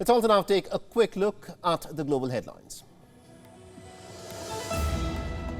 Let's also now take a quick look at the global headlines.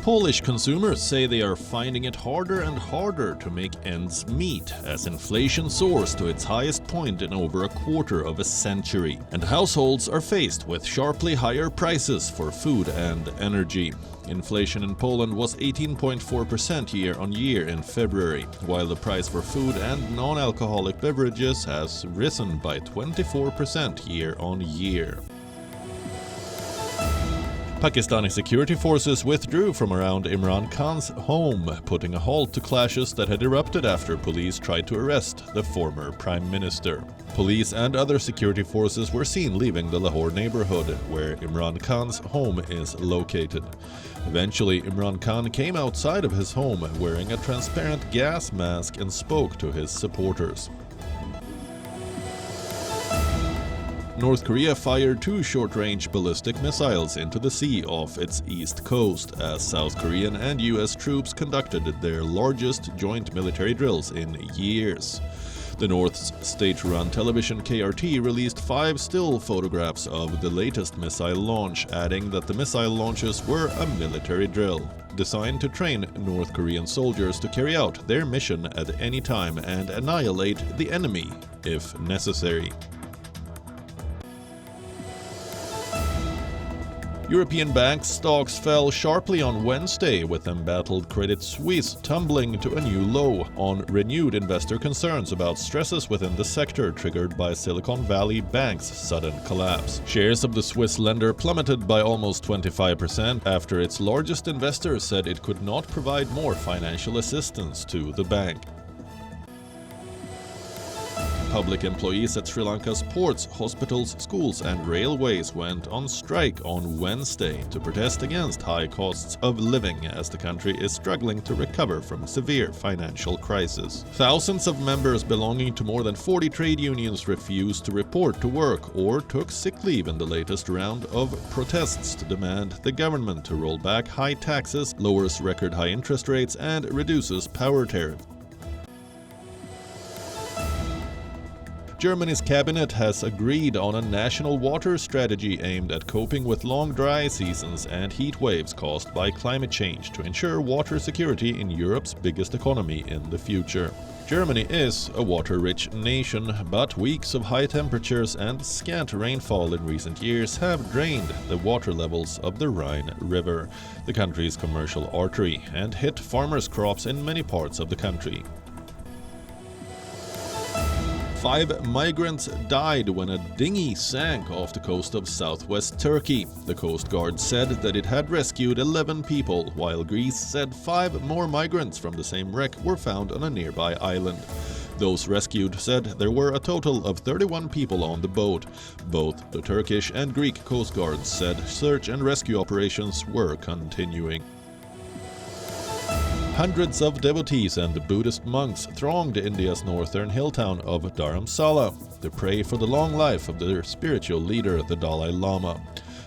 Polish consumers say they are finding it harder and harder to make ends meet as inflation soars to its highest point in over a quarter of a century, and households are faced with sharply higher prices for food and energy. Inflation in Poland was 18.4% year-on-year in February, while the price for food and non-alcoholic beverages has risen by 24% year-on-year. Pakistani security forces withdrew from around Imran Khan's home, putting a halt to clashes that had erupted after police tried to arrest the former prime minister. Police and other security forces were seen leaving the Lahore neighborhood, where Imran Khan's home is located. Eventually, Imran Khan came outside of his home wearing a transparent gas mask and spoke to his supporters. North Korea fired 2 short-range ballistic missiles into the sea off its east coast as South Korean and US troops conducted their largest joint military drills in years. The North's state-run television KRT released 5 still photographs of the latest missile launch, adding that the missile launches were a military drill, designed to train North Korean soldiers to carry out their mission at any time and annihilate the enemy, if necessary. European bank stocks fell sharply on Wednesday, with embattled Credit Suisse tumbling to a new low on renewed investor concerns about stresses within the sector triggered by Silicon Valley Bank's sudden collapse. Shares of the Swiss lender plummeted by almost 25% after its largest investor said it could not provide more financial assistance to the bank. Public employees at Sri Lanka's ports, hospitals, schools and railways went on strike on Wednesday to protest against high costs of living as the country is struggling to recover from a severe financial crisis. Thousands of members belonging to more than 40 trade unions refused to report to work or took sick leave in the latest round of protests to demand the government to roll back high taxes, lowers record high interest rates and reduces power tariffs. Germany's cabinet has agreed on a national water strategy aimed at coping with long dry seasons and heat waves caused by climate change to ensure water security in Europe's biggest economy in the future. Germany is a water-rich nation, but weeks of high temperatures and scant rainfall in recent years have drained the water levels of the Rhine River, the country's commercial artery, and hit farmers' crops in many parts of the country. 5 migrants died when a dinghy sank off the coast of southwest Turkey. The Coast Guard said that it had rescued 11 people, while Greece said 5 more migrants from the same wreck were found on a nearby island. Those rescued said there were a total of 31 people on the boat. Both the Turkish and Greek Coast Guards said search and rescue operations were continuing. Hundreds of devotees and Buddhist monks thronged India's northern hill town of Dharamsala to pray for the long life of their spiritual leader, the Dalai Lama.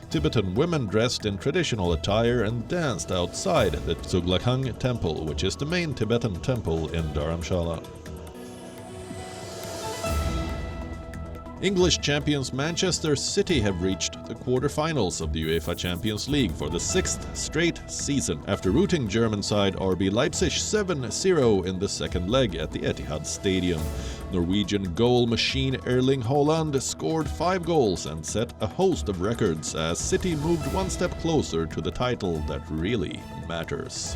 Tibetan women dressed in traditional attire and danced outside the Tsuglakang temple, which is the main Tibetan temple in Dharamsala. English champions Manchester City have reached the quarter-finals of the UEFA Champions League for the 6th straight season after routing German side RB Leipzig 7-0 in the second leg at the Etihad Stadium. Norwegian goal machine Erling Haaland scored 5 goals and set a host of records as City moved one step closer to the title that really matters.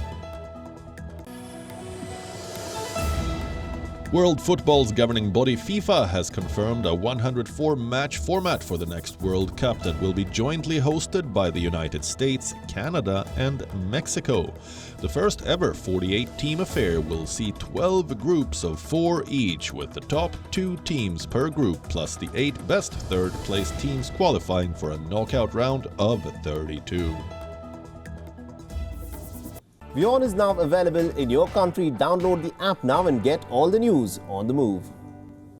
World Football's governing body FIFA has confirmed a 104-match format for the next World Cup that will be jointly hosted by the United States, Canada and Mexico. The first ever 48-team affair will see 12 groups of 4 each, with the top 2 teams per group plus the 8 best third-place teams qualifying for a knockout round of 32. WION is now available in your country. Download the app now and get all the news on the move.